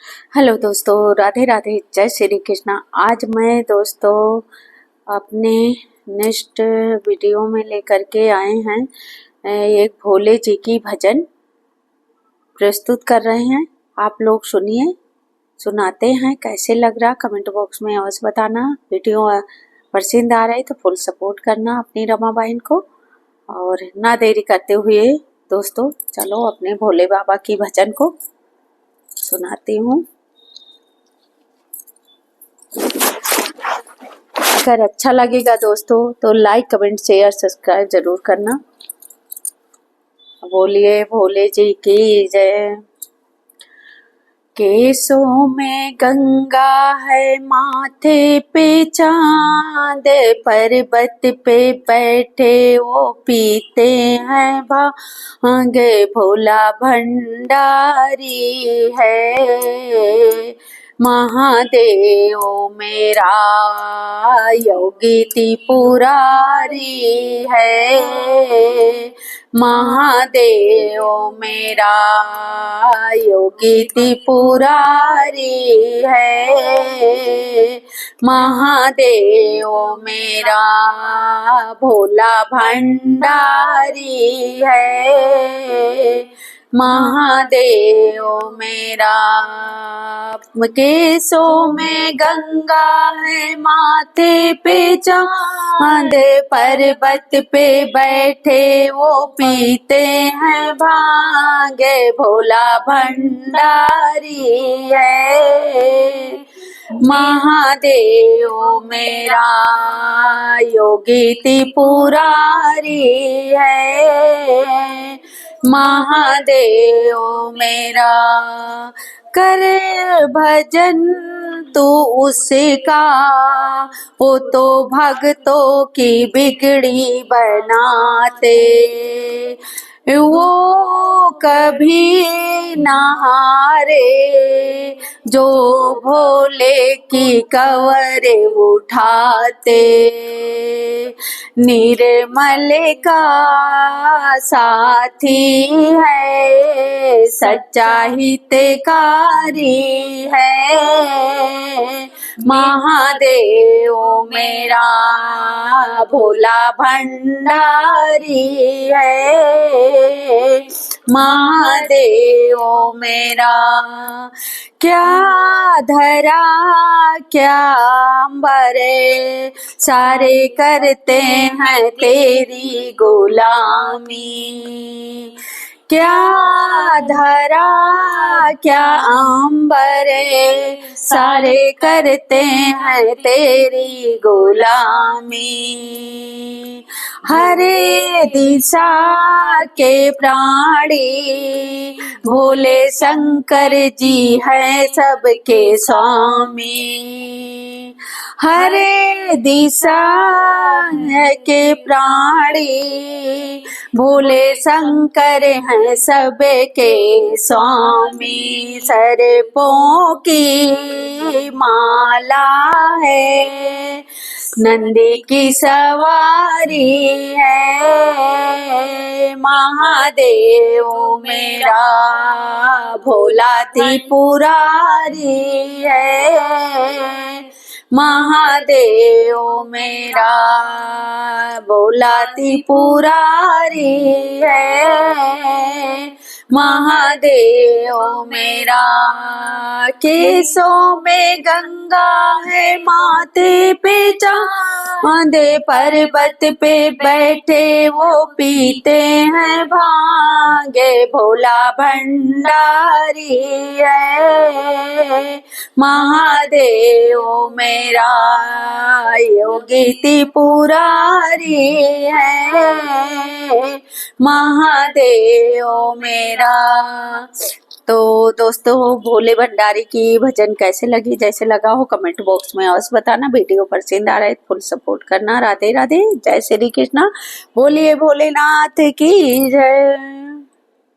Hello दोस्तों, राधे राधे, जय श्री कृष्णा। आज मैं दोस्तों अपने नेक्स्ट वीडियो में लेकर के आए हैं एक भोले जी की भजन प्रस्तुत कर रहे हैं। आप लोग सुनिए, सुनाते हैं। कैसे लग रहा कमेंट बॉक्स में अवश्य बताना। वीडियो पसंद आ रही तो फुल सपोर्ट करना अपनी रमा बहन को। और ना देरी करते हुए दोस्तों चलो अपने भोले बाबा की भजन को सुनाती हूँ। अगर अच्छा लगेगा दोस्तों तो लाइक कमेंट शेयर सब्सक्राइब जरूर करना। बोलिए भोले जी की जय। केसों में गंगा है, माथे पे चांद, पर्वत पे बैठे वो पीते हैं भांग, भोला भंडारी है। महादेव मेरा योगी त्रिपुरारी है। महादेव मेरा योगी त्रिपुरारी है। महादेव मेरा भोला भंडारी है। महादेव मेरा केसों में गंगा है, माथे पे चांद, पर्वत पे बैठे वो पीते हैं भांग, भोला भंडारी है। महादेव मेरा योगी त्रिपुरारी है। महादेव मेरा कर भजन तू उसका, वो तो भक्तों की बिगड़ी बनाते, वो कभी न हारे जो भोले की कवरे उठाते। निर्मल का साथी है, सच्चा हितकारी है। महादेव मेरा भोला भंडारी है। महादेव मेरा क्या धरा क्या अंबरे, सारे करते हैं तेरी गुलामी। क्या धरा क्या अंबरे, सारे करते हैं तेरी गुलामी। हरे दिशा के प्राणी भोले शंकर जी हैं सबके स्वामी। हरे दिशा के प्राणी भोले शंकर हैं सबके स्वामी। सर्पों की माला है, नंदी की सवारी है। महादेव मेरा भोला त्रिपुरारी है। महादेव मेरा भोला त्रिपुरारी है। महादेव मेरा केसों में गंगा है, माथे पे चांद, पर्वत पे बैठे वो पीते हैं भांग, भोला भंडारी है। महादेव मेरा योगी त्रिपुरारी है। महादेव मेरा। तो दोस्तों भोले भंडारी की भजन कैसे लगी, जैसे लगा हो कमेंट बॉक्स में अवश्य बताना। वीडियो पसंद आ रहा है फुल सपोर्ट करना। राधे राधे, जय श्री कृष्णा। बोलिए भोलेनाथ की जय।